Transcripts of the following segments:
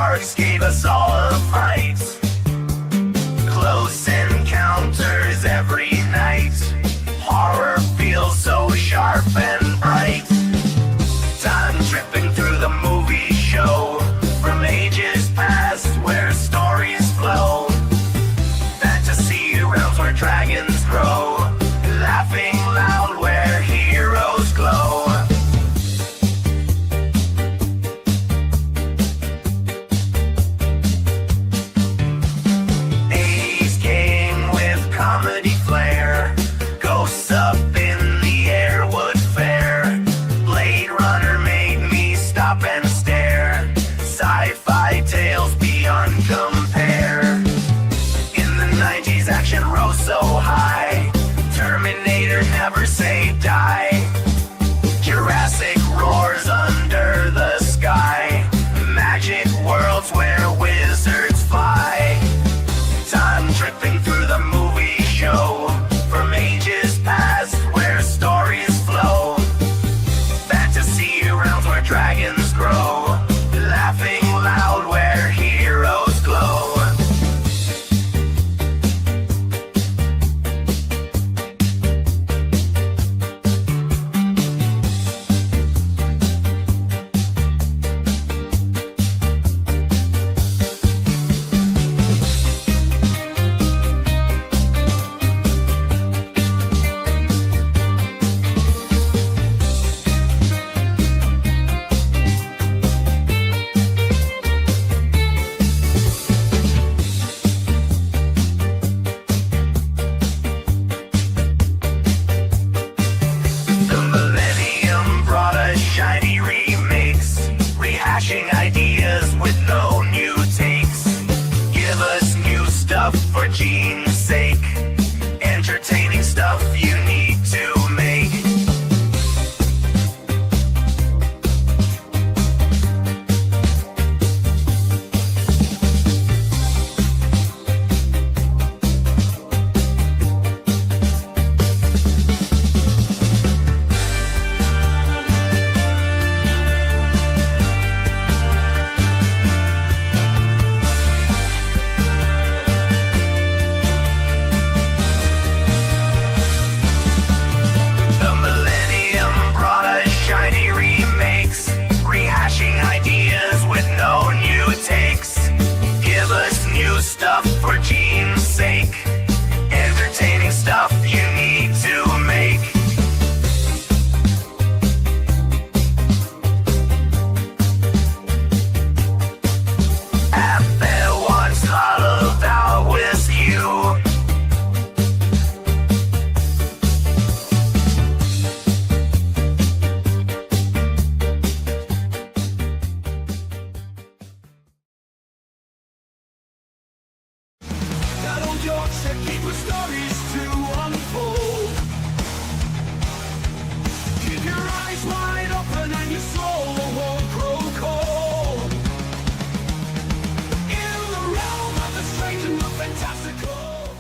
parks gave us all a fight. Close encounters every night. Horror feels so sharp and bright. Time tripping through the movie show from ages past where stories flow. Fantasy realms where dragons grow. Laughing loud where heroes glow. Comedy flair, ghosts up in the air, wood fair. Blade Runner made me stop and stare. Sci-fi tales beyond compare. In the 90s action rose so high. Terminator never say die. Jurassic roars under the sky. Magic worlds where wizards fly. Time tripping through the movie show from ages past where stories flow. Fantasy realms where dragons grow. Laughing loud where heroes glow. Ideas with no new takes. Give us new stuff for gene's sake. Entertaining stuff you need to make. Stuff for gene's sake. Entertaining stuff you need to make. Apple once hollowed out with you. Yorkshire Geek with stories to unfold. Keep your eyes wide open and your soul won't grow cold. In the realm of the strange and the fantastical.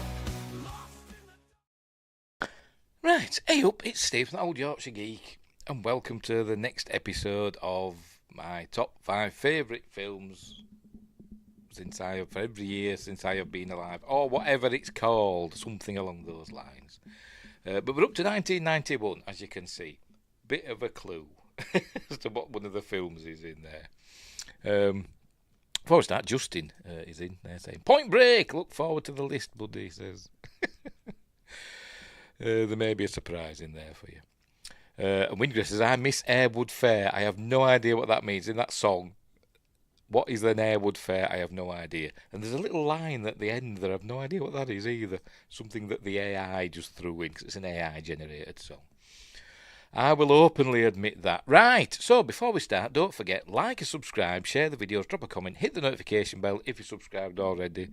Right, hey up, it's Steve from the Old Yorkshire Geek, and welcome to the next episode of my top 5 favourite films for every year since I have been alive, or whatever it's called, something along those lines. But we're up to 1991, as you can see. Bit of a clue as to what one of the films is in there. Before we start, Justin is in there saying, "Point Break, look forward to the list, buddy," he says. There may be a surprise in there for you. And Windgrass says, "I miss Airwood Fair. I have no idea what that means in that song. What is an Airwood Fair? I have no idea." And there's a little line at the end there. I have no idea what that is either. Something that the AI just threw in, because it's an AI-generated song. I will openly admit that. Right, so before we start, don't forget, like and subscribe, share the videos, drop a comment, hit the notification bell if you're subscribed already.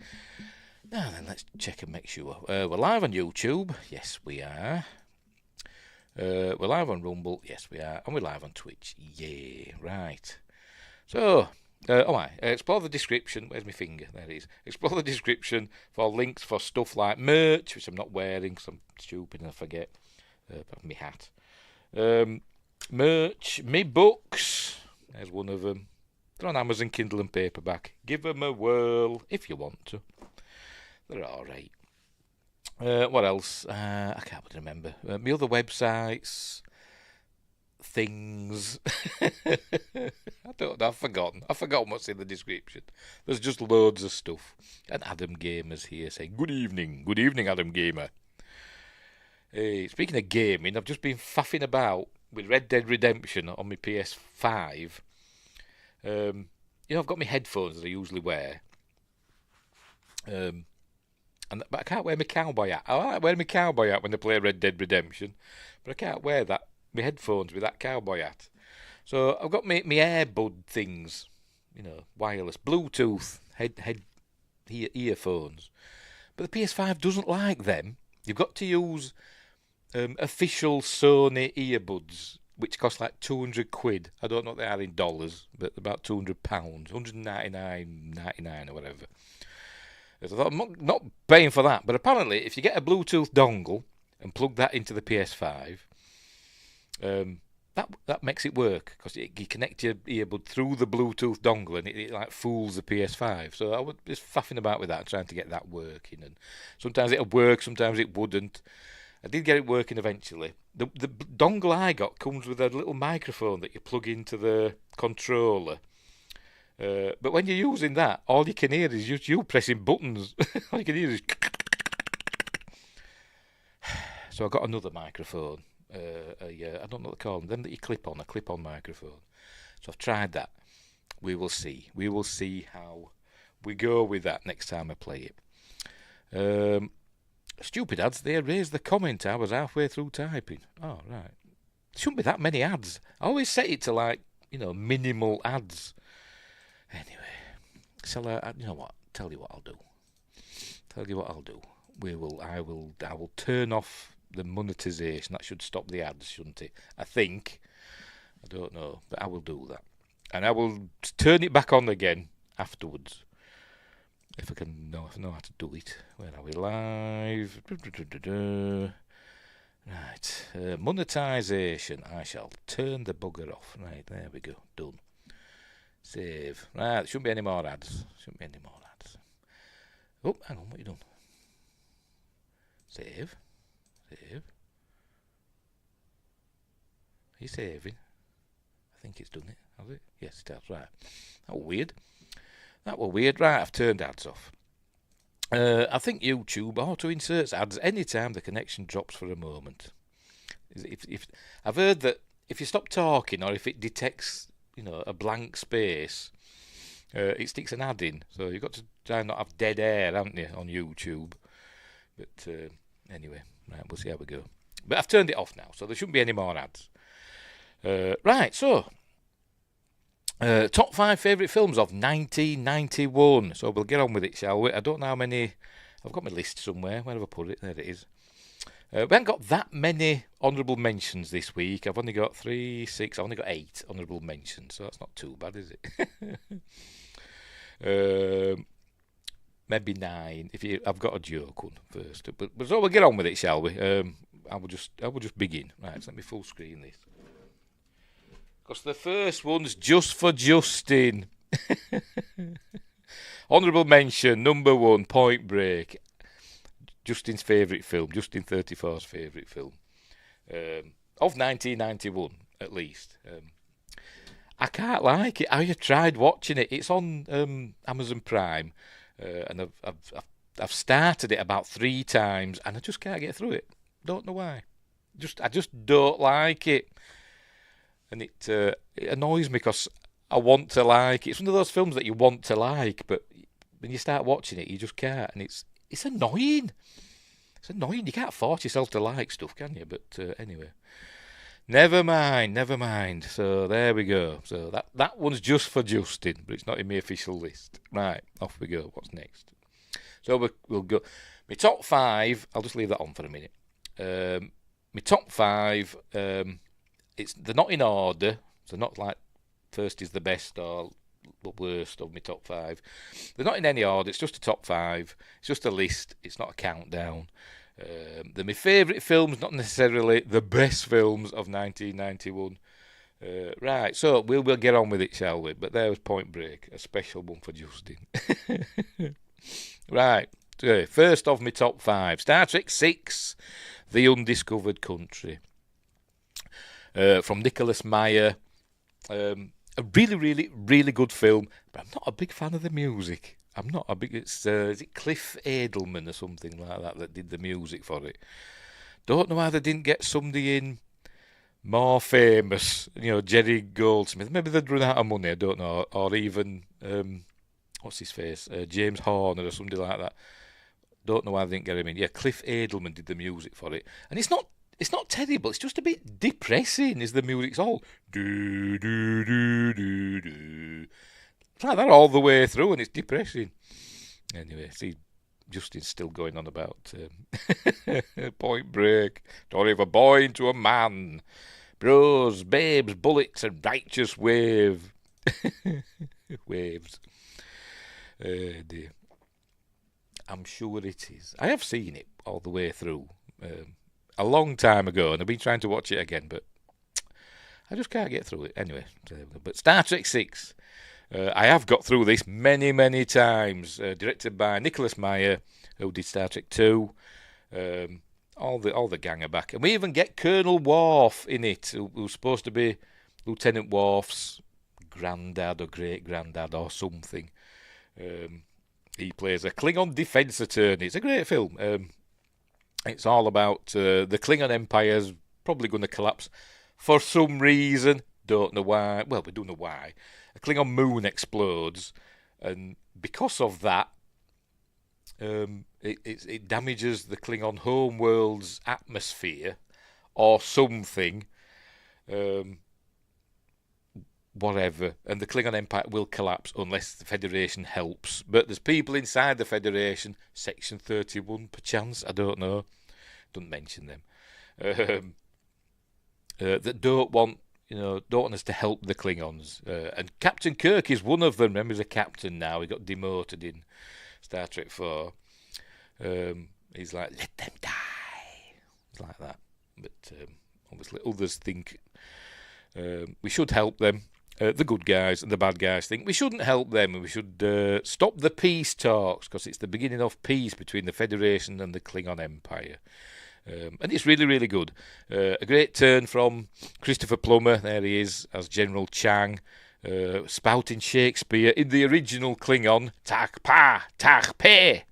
Now then, let's check and make sure. We're live on YouTube. Yes, we are. We're live on Rumble. Yes, we are. And we're live on Twitch. Yeah, right. So... explore the description. Where's my finger? There it is. Explore the description for links for stuff like merch, which I'm not wearing because I'm stupid and I forget. My hat. Merch, me books. There's one of them. They're on Amazon Kindle and paperback. Give them a whirl if you want to. They're alright. What else? I can't really remember. My other websites, things. I don't know. I've forgotten. What's in the description. There's just loads of stuff. And Adam Gamer's here saying, Good evening. Good evening, Adam Gamer. Hey, speaking of gaming, I've just been faffing about with Red Dead Redemption on my PS5. I've got my headphones that I usually wear. But I can't wear my cowboy hat. I like wearing my cowboy hat when I play Red Dead Redemption, but I can't wear my headphones with that cowboy hat. So I've got my AirBud things, wireless, Bluetooth earphones. But the PS5 doesn't like them. You've got to use official Sony earbuds, which cost like £200. I don't know what they are in dollars, but about £200, $199.99 or whatever. So I thought, I'm not paying for that. But apparently, if you get a Bluetooth dongle and plug that into the PS5, that makes it work, because you connect your earbud through the Bluetooth dongle and it like fools the PS5. So I was just faffing about with that, trying to get that working. And sometimes it'll work, sometimes it wouldn't. I did get it working eventually. The dongle I got comes with a little microphone that you plug into the controller. But when you're using that, all you can hear is just you pressing buttons. All you can hear is... So I got another microphone. I don't know what they call them that you clip on, a clip-on microphone. So I've tried that. We will see. We will see how we go with that next time I play it. Stupid ads, they erased the comment I was halfway through typing. Oh, right. There shouldn't be that many ads. I always set it to minimal ads. Anyway, you know what? Tell you what I'll do. I will turn off the monetization. That should stop the ads, shouldn't it? I think. I don't know, but I will do that. And I will turn it back on again afterwards. If I know how to do it. Where are we? Live. Right. Monetization. I shall turn the bugger off. Right, there we go. Done. Save. Right, there shouldn't be any more ads. Oh, hang on, what are you doing? Save. Are you saving? I think it's done it, has it? Yes, it has, right. That was weird. Right, I've turned ads off. I think YouTube auto-inserts ads anytime the connection drops for a moment. If I've heard that if you stop talking or if it detects, a blank space, it sticks an ad in. So you've got to try and not have dead air, haven't you, on YouTube? But anyway, right, we'll see how we go. But I've turned it off now, so there shouldn't be any more ads. Right, so top 5 favourite films of 1991. So we'll get on with it, shall we? I don't know how many. I've got my list somewhere. Where have I put it? There it is. We haven't got that many honourable mentions this week. I've only got 3, 6. I've only got 8 honourable mentions, so that's not too bad, is it? Maybe 9. I've got a joke one first. But so we'll get on with it, shall we? I will just begin. Right, so let me full screen this. Because the first one's just for Justin. Honourable mention, number 1, Point Break. Justin's favourite film, Justin 34's favourite film. Of 1991, at least. I can't like it. I tried watching it. It's on Amazon Prime. And I've started it about 3 times, and I just can't get through it. Don't know why. I just don't like it. And it annoys me because I want to like it. It's one of those films that you want to like, but when you start watching it, you just can't. And it's annoying. It's annoying. You can't force yourself to like stuff, can you? But anyway. Never mind. So there we go. So that one's just for Justin, but it's not in my official list. Right, off we go. What's next? So we'll go. My top 5, I'll just leave that on for a minute. My top 5, they're not in order, so not like first is the best or the worst of my top 5. They're not in any order, it's just a top 5. It's just a list, it's not a countdown. They're my favourite films, not necessarily the best films of 1991. Right, so we'll get on with it, shall we? But there was Point Break, a special one for Justin. Right, first of my top 5, Star Trek 6, The Undiscovered Country. From Nicholas Meyer. A really, really, really good film, but I'm not a big fan of the music. I'm not a big. Is it Cliff Edelman or something like that did the music for it? Don't know why they didn't get somebody in more famous. Jerry Goldsmith. Maybe they'd run out of money. I don't know, or even what's his face, James Horner or somebody like that. Don't know why they didn't get him in. Yeah, Cliff Edelman did the music for it, and it's not terrible. It's just a bit depressing. Is the music's all do do do do do. It's like that all the way through, and it's depressing. Anyway, see, Justin's still going on about Point Break. Story of a boy into a man. Bros, babes, bullets, and righteous wave. Waves. Dear. I'm sure it is. I have seen it all the way through a long time ago, and I've been trying to watch it again, but I just can't get through it. Anyway, but Star Trek 6, I have got through this many, many times. Directed by Nicholas Meyer, who did Star Trek 2. All the gang are back, and we even get Colonel Worf in it, who's supposed to be Lieutenant Worf's granddad or great granddad or something. He plays a Klingon defense attorney. It's a great film. It's all about the Klingon Empire's probably going to collapse for some reason. Don't know why. Well, we don't know why. A Klingon moon explodes, and because of that, it damages the Klingon homeworld's atmosphere or something. Whatever, and the Klingon Empire will collapse unless the Federation helps. But there's people inside the Federation, Section 31 perchance, I don't know, don't mention them, that don't want us to help the Klingons. And Captain Kirk is one of them. Remember, he's a captain now. He got demoted in Star Trek 4. He's like, let them die. It's like that. But obviously others think we should help them. The good guys and the bad guys think we shouldn't help them, and we should stop the peace talks, because it's the beginning of peace between the Federation and the Klingon Empire. And it's really, really good. A great turn from Christopher Plummer. There he is as General Chang, spouting Shakespeare in the original Klingon, tak pa, tak pe,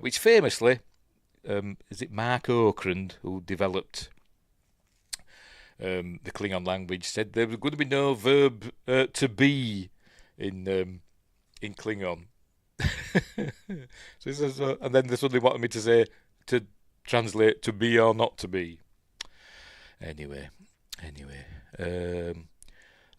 which famously, is it Mark Okrand who developed the Klingon language, said there was going to be no verb to be in Klingon. So he says, and then they suddenly wanted me to say, to translate to be or not to be. Anyway.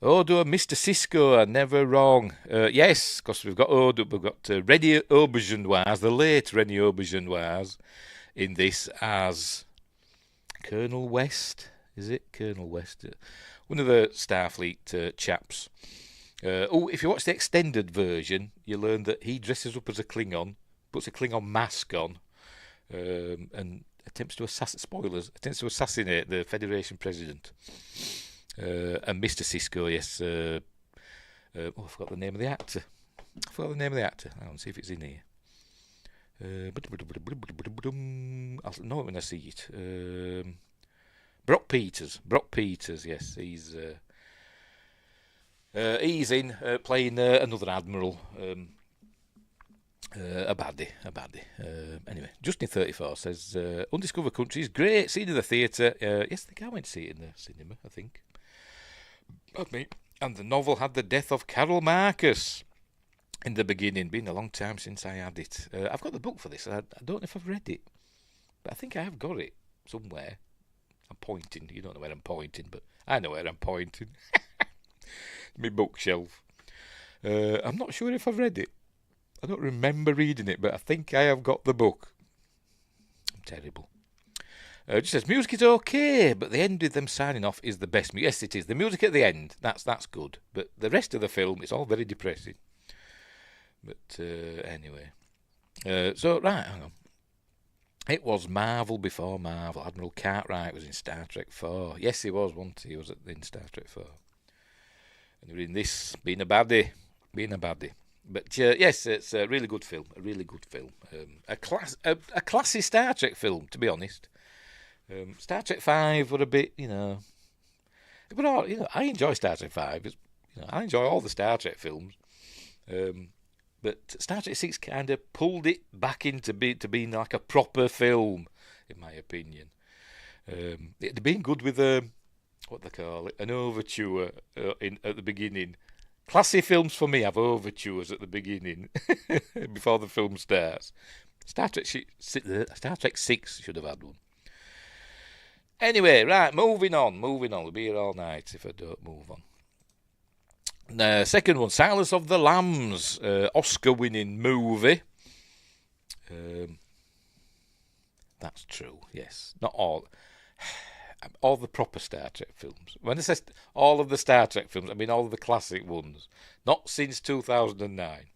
Odo and Mr. Sisko are never wrong. Yes, because we've got Odo, we've got Rennie Aubergenoise, the late Rennie Aubergenoise, in this as Colonel West. Is it Colonel West? One of the Starfleet chaps. If you watch the extended version, you learn that he dresses up as a Klingon, puts a Klingon mask on, and attempts to assassinate the Federation president. And Mr. Sisko, yes. I forgot the name of the actor. Hang on, see if it's in here. I'll know it when I see it. Brock Peters, yes, he's in playing another admiral, a baddie. Anyway, Justin 34 says Undiscovered Country is great. Seen in the theatre. Yes, I think I went to see it in the cinema. I think. Pardon me. And the novel had the death of Carol Marcus in the beginning. Been a long time since I had it. I've got the book for this. I don't know if I've read it, but I think I have got it somewhere. I'm pointing. You don't know where I'm pointing, but I know where I'm pointing. My bookshelf. I'm not sure if I've read it. I don't remember reading it, but I think I have got the book. I'm terrible. It just says, music is okay, but the end with them signing off is the best. Yes, it is. The music at the end, that's good. But the rest of the film, it's all very depressing. But anyway. Right, hang on. It was Marvel before Marvel. Admiral Cartwright was in Star Trek 4. Yes, he was, wasn't he? He was in Star Trek 4. And he was in this, being a baddie. But yes, it's a really good film. A classy Star Trek film, to be honest. Star Trek 5 were a bit, but I enjoy Star Trek 5. I enjoy all the Star Trek films. But Star Trek 6 kind of pulled it back into being like a proper film, in my opinion. It'd have been good with what they call it, an overture at the beginning. Classy films for me have overtures at the beginning before the film starts. Star Trek 6 should have had one. Anyway, right, moving on. We'll be here all night if I don't move on. Second one, Silence of the Lambs, Oscar-winning movie. That's true, yes. Not all the proper Star Trek films. When I say all of the Star Trek films, I mean all of the classic ones. Not since 2009.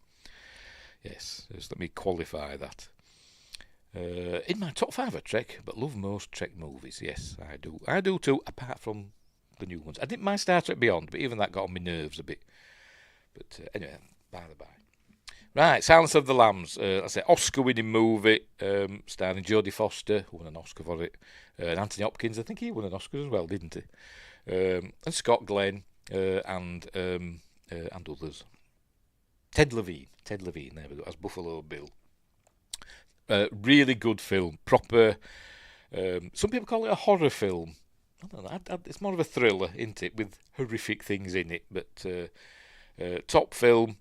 Yes, just let me qualify that. In my top 5 of Trek, but love most Trek movies. Yes, I do. I do too, apart from the new ones. I didn't mind Star Trek Beyond, but even that got on my nerves a bit. But anyway, by the by. Right, Silence of the Lambs. That's an Oscar-winning movie, starring Jodie Foster, who won an Oscar for it, and Anthony Hopkins. I think he won an Oscar as well, didn't he? And Scott Glenn and others. Ted Levine. There we go. As Buffalo Bill. Really good film. Proper. Some people call it a horror film. I don't know. It's more of a thriller, isn't it, with horrific things in it. But top film.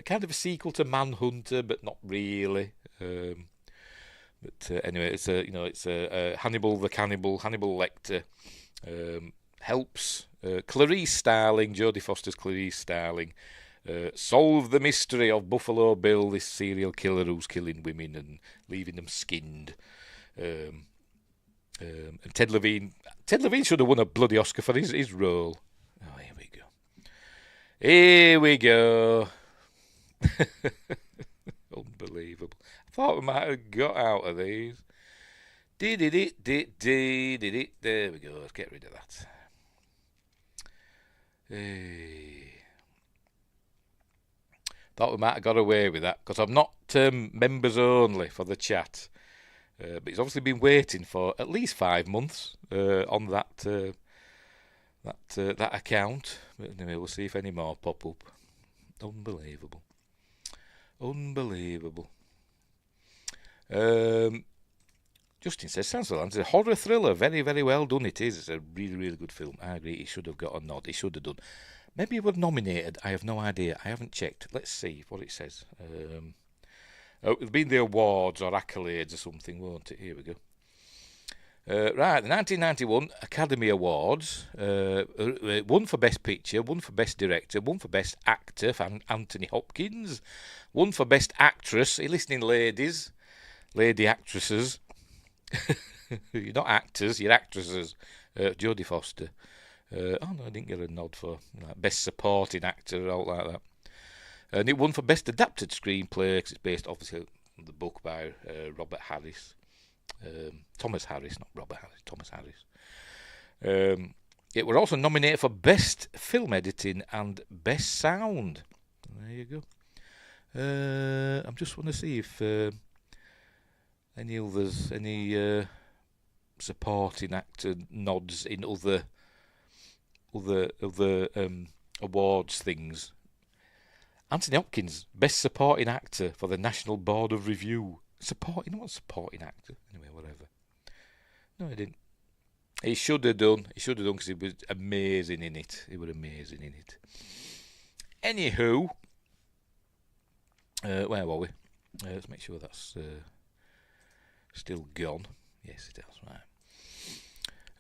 Kind of a sequel to Manhunter, but not really. But anyway, it's a Hannibal the Cannibal. Hannibal Lecter helps Clarice Starling, Jodie Foster's Clarice Starling, solve the mystery of Buffalo Bill, this serial killer who's killing women and leaving them skinned. And Ted Levine should have won a bloody Oscar for his role. Oh, here we go. Unbelievable. I thought we might have got out of these. There we go. Let's get rid of that. Thought we might have got away with that because I'm not members only for the chat. But he's obviously been waiting for at least 5 months on that account. But anyway, we'll see if any more pop up. Unbelievable. Justin says, Silence of the Lambs is a horror thriller. Very, very well done it is. It's a really, really good film. I agree. He should have got a nod. He should have done. Maybe he was nominated. I have no idea. I haven't checked. Let's see what it says. It'll be in the awards or accolades or something, won't it? Here we go. Right, the 1991 Academy Awards. One for Best Picture, one for Best Director, one for Best Actor for Anthony Hopkins, one for Best Actress. Are you listening, ladies? Lady actresses. You're not actors, you're actresses. Jodie Foster. Oh no, I didn't get a nod for Best Supporting Actor or all like that. And it won for Best Adapted Screenplay because it's based obviously on the book by Robert Harris. Thomas Harris, not Robert Harris, Thomas Harris. It were also nominated for Best Film Editing and Best Sound. There you go. I'm just want to see if any others, any supporting actor nods in other awards things. Anthony Hopkins, Best Supporting Actor for the National Board of Review. What supporting actor? Anyway, whatever. No, he didn't. He should have done because he was amazing in it. Anywho, where were we? Let's make sure that's still gone. Yes, it has.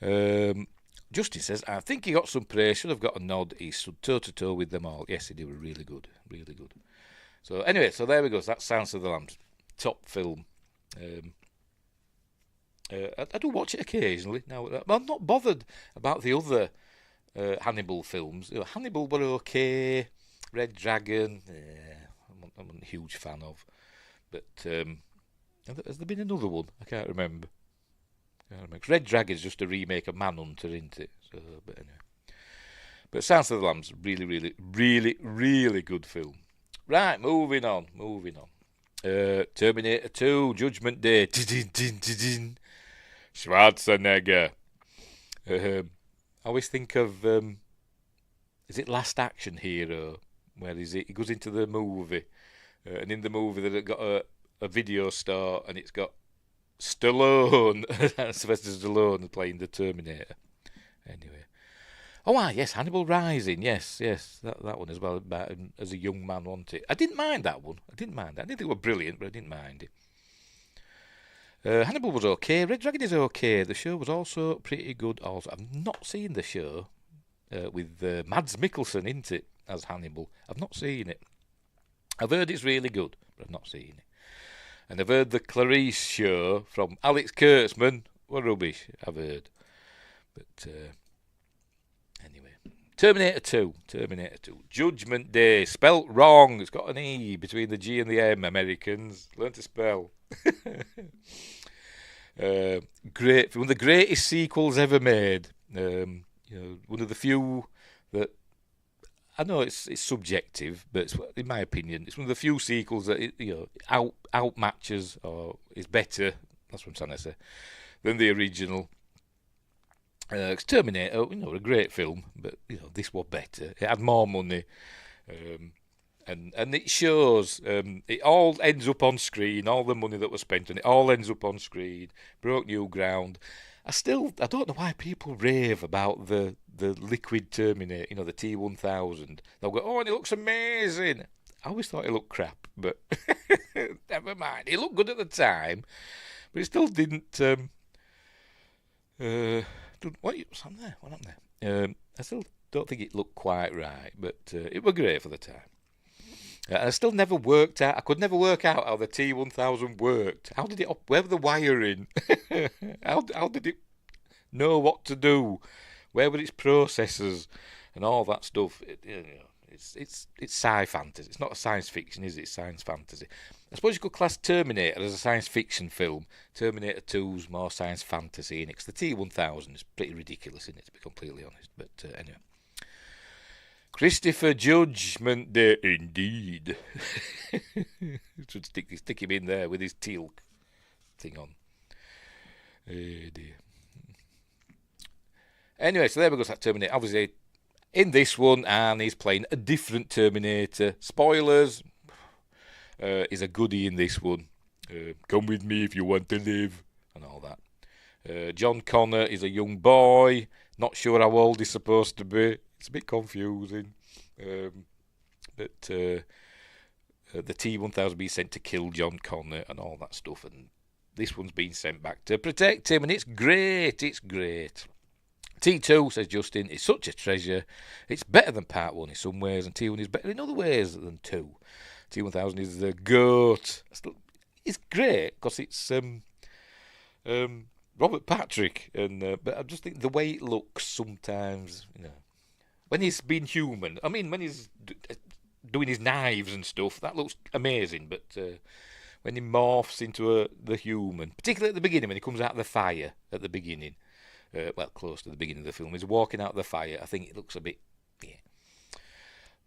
Right. Justin says, I think he got some praise. Should have got a nod. He stood toe to toe with them all. Yes, he did. Really good. So anyway, so there we go. So that's Silence of the Lambs. Top film. I do watch it occasionally. Now, I'm not bothered about the other Hannibal films. Hannibal were okay. Red Dragon, I'm not a huge fan of. But Has there been another one? I can't remember. Red Dragon's just a remake of Manhunter, isn't it? So, but anyway. But Silence of the Lambs, really, really, really, really good film. Right, moving on. Terminator 2, Judgment Day. Schwarzenegger. I always think of, is it Last Action Hero? Where is it? He goes into the movie, and in the movie they've got a video store, and it's got Stallone, Sylvester Stallone playing the Terminator. Anyway. Yes, Hannibal Rising, yes, that one as well, about him as a young man, wasn't it? I didn't mind that one, I didn't think it was brilliant, but I didn't mind it. Hannibal was okay, Red Dragon is okay, the show was also pretty good also. I've not seen the show with Mads Mikkelsen, isn't it, as Hannibal. I've not seen it. I've heard it's really good, but I've not seen it. And I've heard the Clarice show from Alex Kurtzman were rubbish, I've heard. But anyway, Terminator 2, Judgment Day, spelt wrong. It's got an E between the G and the M. Americans, learn to spell. Great, one of the greatest sequels ever made. One of the few that I know it's subjective, but in my opinion, it's one of the few sequels that outmatches or is better. That's what I'm trying to say, than the original. It's Terminator, a great film, but this was better. It had more money, and it shows. It all ends up on screen. All the money that was spent on it all ends up on screen. Broke new ground. I don't know why people rave about the liquid Terminator, the T-1000. They'll go, oh, and it looks amazing. I always thought it looked crap, but never mind. It looked good at the time, but it still didn't. What's happened there? I still don't think it looked quite right, but it was great for the time. I still never worked out. I could never work out how the T-1000 worked. How did it? Where were the wiring? How did it know what to do? Where were its processors and all that stuff? It's sci fantasy. It's not a science fiction, is it? It's science fantasy. I suppose you could class Terminator as a science fiction film. Terminator 2's more science fantasy, and it's the T-1000. It's pretty ridiculous, isn't it? To be completely honest, but anyway. Christopher Judgment Day, indeed. Should stick him in there with his teal thing on. Oh dear. Anyway, so there we go. That Terminator. Obviously, in this one, and he's playing a different Terminator. Spoilers. He's a goodie in this one. Come with me if you want to live, and all that. John Connor is a young boy. Not sure how old he's supposed to be. It's a bit confusing, but the T-1000 being sent to kill John Connor and all that stuff, and this one's been sent back to protect him, and it's great. T2, says Justin, is such a treasure. It's better than Part 1 in some ways, and T1 is better in other ways than 2. T-1000 is the goat. It's great because it's Robert Patrick, and but I just think the way it looks sometimes, when he's been human. I mean, when he's doing his knives and stuff, that looks amazing. But when he morphs into the human, particularly at the beginning, when he comes out of the fire at the beginning, close to the beginning of the film, he's walking out of the fire. I think it looks a bit,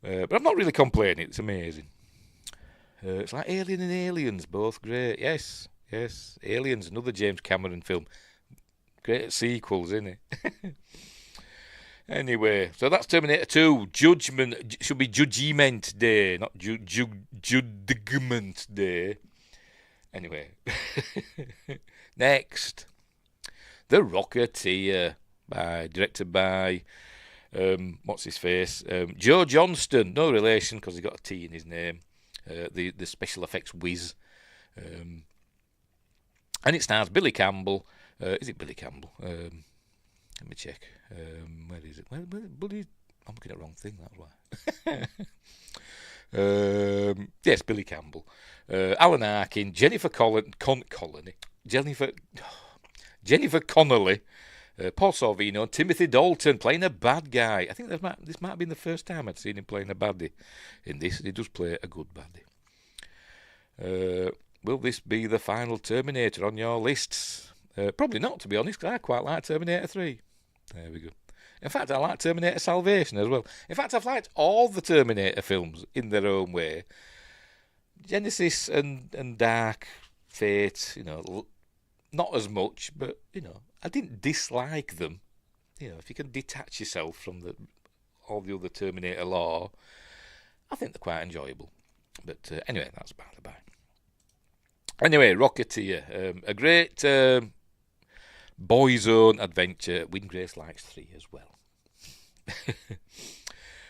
but I'm not really complaining. It's amazing. It's like Alien and Aliens, both great. Yes. Aliens, another James Cameron film. Great sequels, isn't it? Anyway, so that's Terminator 2. Judgment should be Judgment Day, not Judgment Day. Anyway, next, The Rocketeer, directed by what's his face, Joe Johnston. No relation because he got a T in his name. The special effects whiz, and it stars Billy Campbell. Is it Billy Campbell? Let me check. Where is it? Bloody, I'm looking at the wrong thing. That's why. Yes, Billy Campbell, Alan Arkin, Jennifer Connelly, Paul Sorvino, and Timothy Dalton playing a bad guy. I think this might have been the first time I'd seen him playing a baddie. In this, he does play a good baddie. will this be the final Terminator on your lists? Probably not, to be honest, because I quite like Terminator 3. There we go. In fact, I like Terminator Salvation as well. In fact, I've liked all the Terminator films in their own way. Genesis and Dark Fate, not as much, but, I didn't dislike them. If you can detach yourself from all the other Terminator lore, I think they're quite enjoyable. But anyway, that's by the by. Anyway, Rocketeer, a great boys' own adventure. Windgrace likes 3 as well.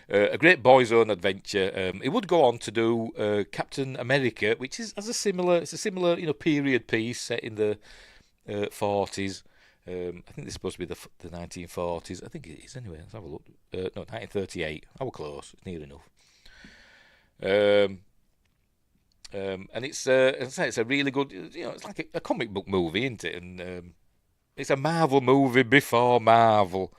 A great boys' own adventure. It would go on to do Captain America, which is a similar period piece set in the 40s. I think this is supposed to be the 1940s. I think it is anyway. Let's have a look. No, 1938. I was close. It's near enough. And it's a really good. It's like a comic book movie, isn't it? And it's a Marvel movie before Marvel.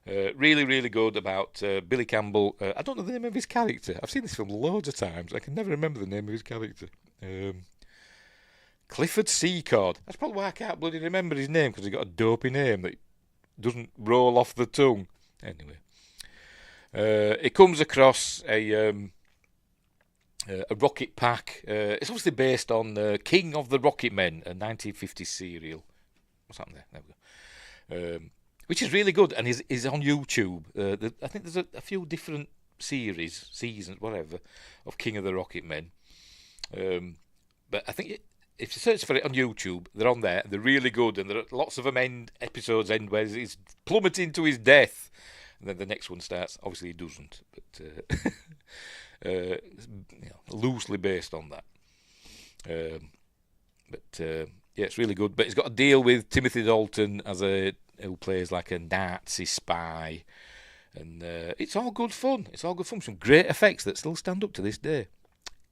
Really, really good about Billy Campbell. I don't know the name of his character. I've seen this film loads of times. I can never remember the name of his character. Clifford Secord. That's probably why I can't bloody remember his name, because he's got a dopey name that doesn't roll off the tongue. Anyway, it comes across a rocket pack. It's obviously based on King of the Rocket Men, a 1950s serial. What's happened there? There we go. Which is really good and is on YouTube. I think there's a few different seasons, whatever, of King of the Rocket Men. But I think if you search for it on YouTube, they're on there. They're really good, and there are lots of them episodes end where he's plummeting to his death, and then the next one starts. Obviously, he doesn't, but loosely based on that. Yeah, it's really good. But it's got to deal with Timothy Dalton who plays like a Nazi spy, and it's all good fun. It's all good fun. Some great effects that still stand up to this day.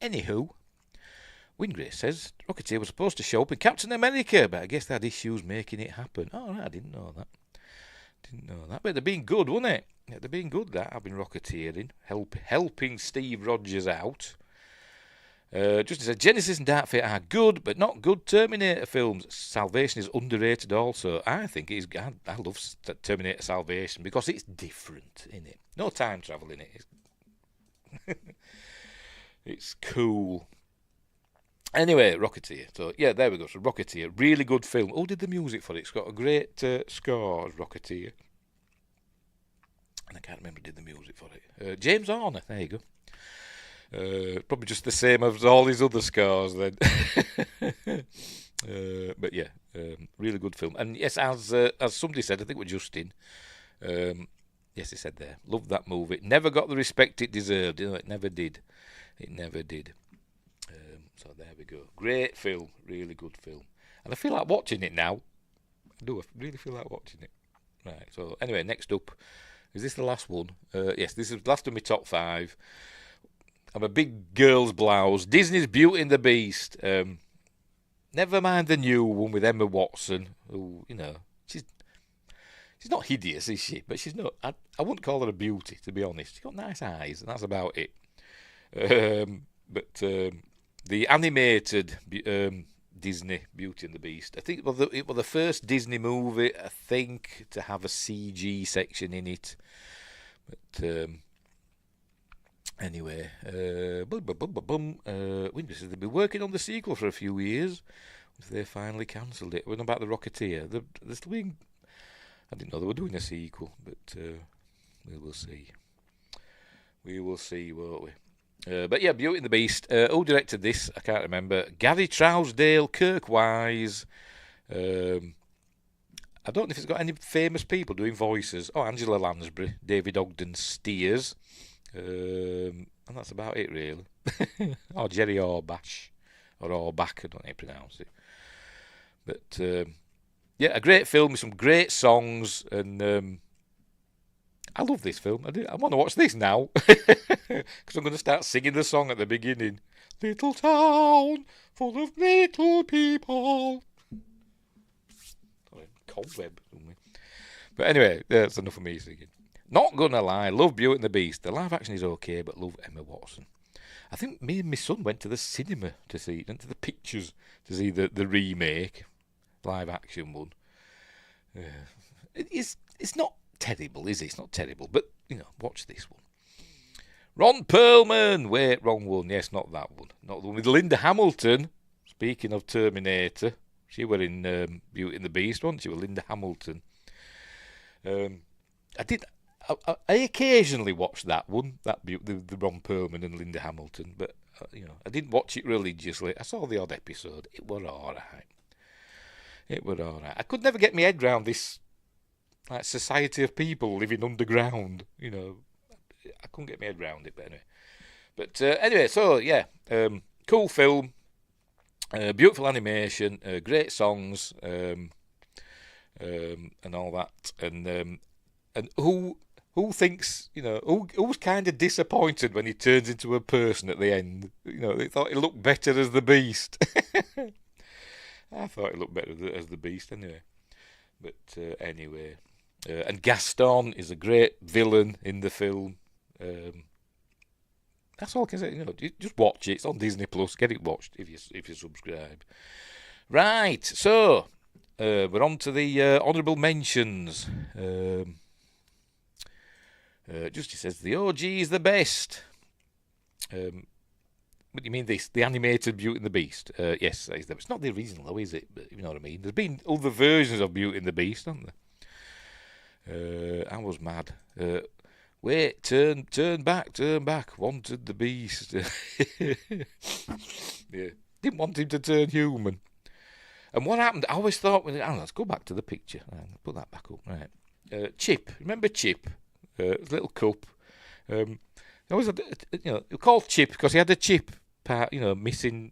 Anywho, Windgrace says Rocketeer was supposed to show up in Captain America, but I guess they had issues making it happen. Oh, right, I didn't know that. But they're being good, wasn't it? Yeah, they're being good, that, having Rocketeering, helping Steve Rogers out. Just as a Genesis and Dark Fate are good, but not good Terminator films. Salvation is underrated also. I think it is. I love Terminator Salvation because it's different, isn't it? No time travel in it. It's cool. Anyway, Rocketeer. So, yeah, there we go. So, Rocketeer. Really good film. Who did the music for it? It's got a great score, Rocketeer. And I can't remember who did the music for it. James Horner. There you go. Probably just the same as all his other scores then. But yeah, really good film. And yes, as somebody said, I think it was Justin. Yes, he said there, loved that movie. Never got the respect it deserved. It never did. So there we go. Great film, really good film. And I feel like watching it now. I do. I really feel like watching it. Right. So anyway, next up, is this the last one? Yes, this is the last of my top 5. I'm a big girl's blouse. Disney's Beauty and the Beast. Never mind the new one with Emma Watson, who, she's not hideous, is she? But she's not. I wouldn't call her a beauty, to be honest. She's got nice eyes, and that's about it. But the animated Disney Beauty and the Beast, I think it was the first Disney movie, I think, to have a CG section in it. But anyway, Windrush says they've been working on the sequel for a few years. If they finally cancelled it. What about the Rocketeer? They're still being. I didn't know they were doing a sequel, but we will see. We will see, won't we? But yeah, Beauty and the Beast. Who directed this? I can't remember. Gary Trousdale, Kirk Wise. I don't know if it's got any famous people doing voices. Oh, Angela Lansbury, David Ogden Steers. And that's about it, really. Or Jerry Orbach. Or Orbach, I don't know how you pronounce it. But, yeah, a great film with some great songs. And I love this film. I want to watch this now. Because I'm going to start singing the song at the beginning. Little town full of little people. Cobweb. But anyway, that's enough of me singing. Not gonna lie, love Beauty and the Beast. The live action is okay, but love Emma Watson. I think me and my son went to the cinema to see it, went to the pictures to see the remake, live action one. It's not terrible, is it? It's not terrible, but watch this one. Ron Perlman. Wait, wrong one. Yes, not that one. Not the one with Linda Hamilton. Speaking of Terminator, she were in Beauty and the Beast, wasn't she? With Linda Hamilton. I occasionally watch that one, the Ron Perlman and Linda Hamilton, but I didn't watch it religiously. I saw the odd episode. It were all right. I could never get my head round this society of people living underground. I couldn't get my head round it, but anyway. Anyway, so yeah, cool film, beautiful animation, great songs, and all that, and who thinks, who's kind of disappointed when he turns into a person at the end? They thought he looked better as the Beast. I thought he looked better as the Beast anyway. But anyway, and Gaston is a great villain in the film. That's all I can say. Just watch it. It's on Disney Plus. Get it watched if you subscribe. Right. So we're on to the honourable mentions. Justy says the OG is the best. What do you mean this? The animated Beauty and the Beast? Yes, it's not the original though, is it? But you know what I mean. There's been other versions of Beauty and the Beast, haven't there? I was mad. Wait, turn back. Wanted the Beast. Yeah, didn't want him to turn human. And what happened? I always thought, let's go back to the picture. Put that back up. Right. Chip. Remember Chip? His little cup. He always had, he called Chip because he had a chip part, missing,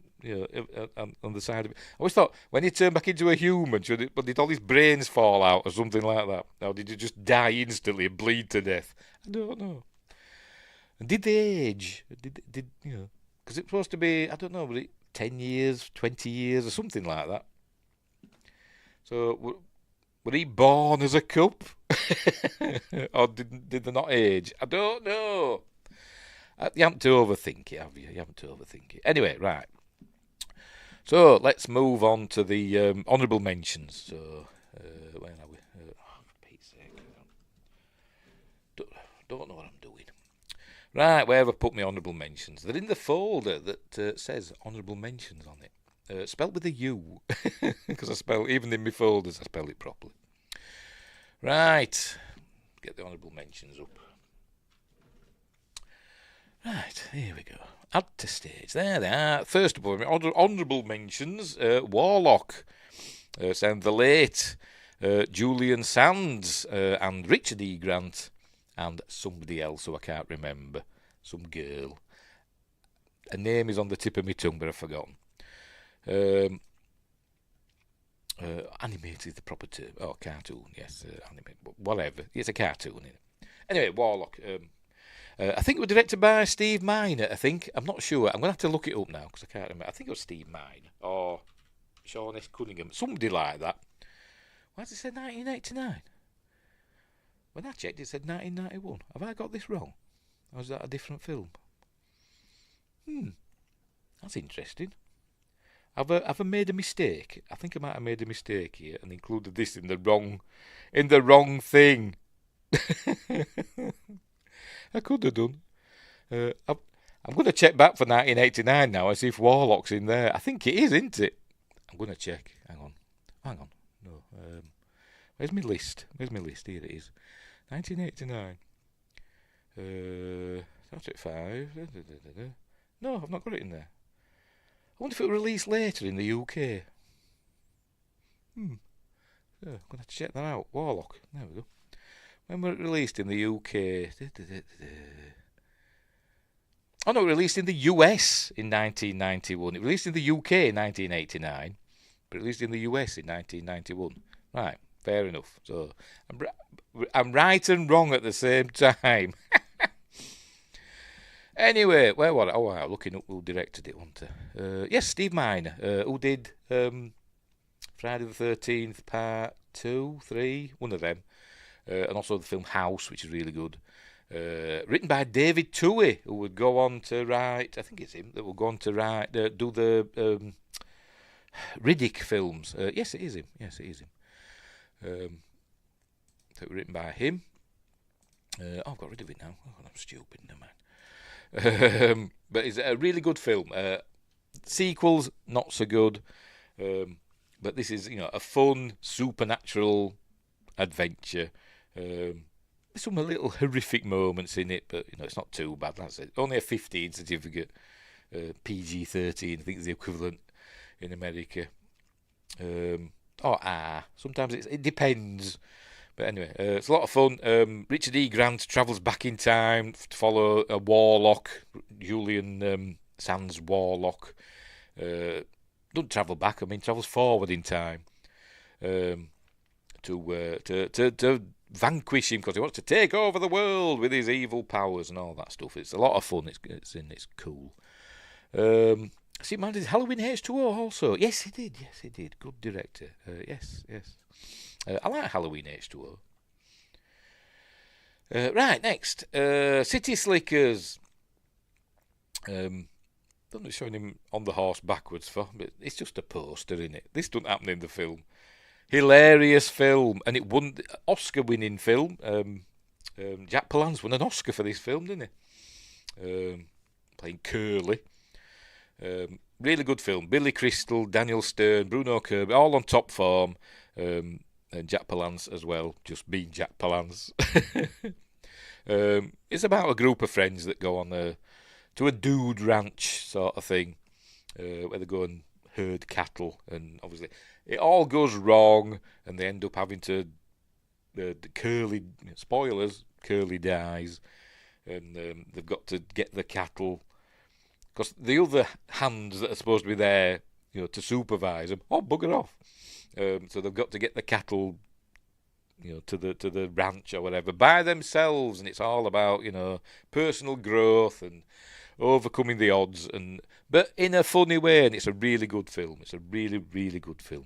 on the side of it. I always thought when he turned back into a human, did all his brains fall out or something like that? Or did he just die instantly and bleed to death? I don't know. And did they age? Did because it's supposed to be, I don't know, was it 10 years, 20 years or something like that? So were he born as a cup? Or did they not age? I don't know. You haven't to overthink it, have you? You haven't to overthink it. Anyway, right. So let's move on to the honourable mentions. So where are we? For Pete's sake. Don't know what I'm doing. Right, where have I put my honourable mentions? They're in the folder that says honourable mentions on it. Spelled with a U. Because even in my folders, I spell it properly. Right. Get the honourable mentions up. Right, here we go. Add to stage. There they are. First of all, honourable mentions. Warlock. The late Julian Sands and Richard E. Grant and somebody else who I can't remember. Some girl. A name is on the tip of my tongue, but I've forgotten. Animated is the proper term. Oh, cartoon, yes. Animated, whatever. It's a cartoon. Isn't it? Anyway, Warlock. I think it was directed by Steve Miner, I think. I'm not sure. I'm going to have to look it up now because I can't remember. I think it was Steve Miner or Sean S. Cunningham. Somebody like that. Why does it say 1989? When I checked, it said 1991. Have I got this wrong? Or is that a different film? That's interesting. Have I made a mistake? I think I might have made a mistake here and included this in the wrong thing. I could have done. I'm going to check back for 1989 now and see if Warlock's in there. I think it is, isn't it? I'm going to check. Hang on. No. Where's my list? Here it is. 1989. That's it. 5. No, I've not got it in there. I wonder if it was released later in the UK. I'm going to have to check that out. Warlock. There we go. When was it released in the UK? Oh no, it released in the US in 1991. It released in the UK in 1989, but released in the US in 1991. Right, fair enough. So I'm right and wrong at the same time. Anyway, where was it? Oh, wow, looking up who directed it, wasn't I? Yes, Steve Miner, who did Friday the 13th, Part 2, 3, one of them. And also the film House, which is really good. Written by David Toohey, who would go on to write, I think it's him, that will go on to write, do the Riddick films. Yes, it is him. So written by him. I've got rid of it now. Oh, I'm stupid, never mind. But it's a really good film. Sequels, not so good. But this is, a fun, supernatural adventure. There's some little horrific moments in it, but it's not too bad. That's it. Only a 15 certificate. PG-13, I think is the equivalent in America. Sometimes it depends. But anyway, it's a lot of fun. Richard E. Grant travels back in time to follow a warlock, Julian Sands warlock. Doesn't travel back, travels forward in time to vanquish him because he wants to take over the world with his evil powers and all that stuff. It's a lot of fun. It's cool. See, man, did Halloween H2O also? Yes, he did. Good director. Yes. I like Halloween H2O. Right, next. City Slickers. Don't know showing him on the horse backwards for, but it's just a poster, innit? This doesn't happen in the film. Hilarious film, and it won Oscar-winning film. Jack Palance won an Oscar for this film, didn't he? Playing Curly. Really good film. Billy Crystal, Daniel Stern, Bruno Kirby, all on top form. And Jack Palance as well, just being Jack Palance. It's about a group of friends that go on to a dude ranch sort of thing, where they go and herd cattle, and obviously it all goes wrong, and they end up having to. The Curly, spoilers, Curly dies, and they've got to get the cattle. Because the other hands that are supposed to be there, to supervise them, bugger off. So they've got to get the cattle, to the ranch or whatever by themselves, and it's all about personal growth and overcoming the odds, but in a funny way, and it's a really good film. It's a really, really good film.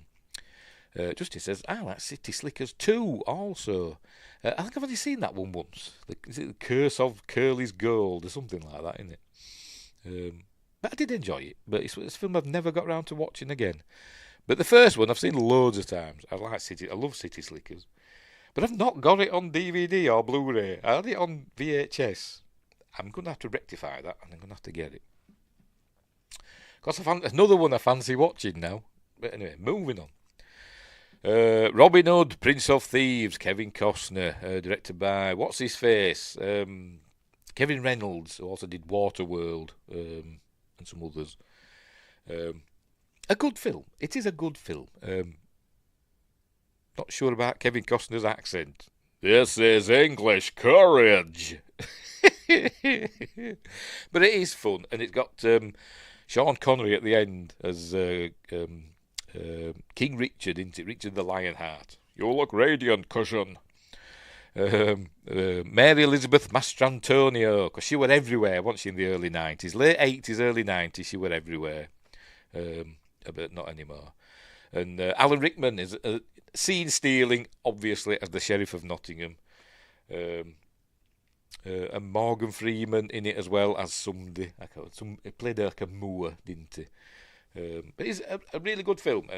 Justin says, I like City Slickers 2 also. I think I've only seen that one once. Is it The Curse of Curly's Gold or something like that, isn't it? But I did enjoy it. But it's a film I've never got around to watching again. But the first one I've seen loads of times. I love City Slickers. But I've not got it on DVD or Blu-ray. I had it on VHS. I'm going to have to rectify that, and I'm going to have to get it. Because I found another one I fancy watching now. But anyway, moving on. Robin Hood, Prince of Thieves, Kevin Costner, directed by what's his face, Kevin Reynolds, who also did Waterworld, and some others. A good film. It is a good film. Not sure about Kevin Costner's accent. This is English courage. But it is fun, and it's got Sean Connery at the end as King Richard, isn't it? Richard the Lionheart. You look radiant, cousin. Mary Elizabeth Mastrantonio, because she were everywhere, wasn't she, in the early 90s? Late 80s, early 90s, she were everywhere. But not anymore. And Alan Rickman is scene stealing, obviously, as the Sheriff of Nottingham. And Morgan Freeman in it as well as somebody. He played like a Moor, didn't he? But it's a really good film,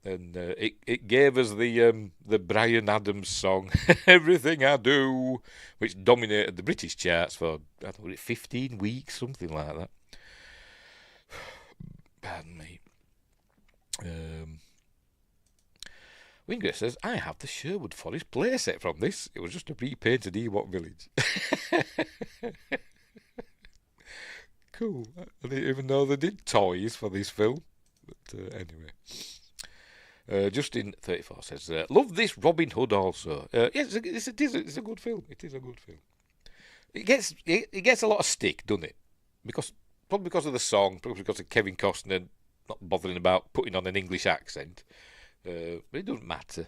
and it gave us the Bryan Adams song "Everything I Do," which dominated the British charts for 15 weeks, something like that. Pardon me. Wingate says, I have the Sherwood Forest playset from this. It was just a repainted Ewok village. Cool. I didn't even know they did toys for this film. But anyway. Justin34 says, love this Robin Hood also. Yes, it's a good film. It is a good film. It gets a lot of stick, doesn't it? Probably because of the song, probably because of Kevin Costner not bothering about putting on an English accent. But it doesn't matter.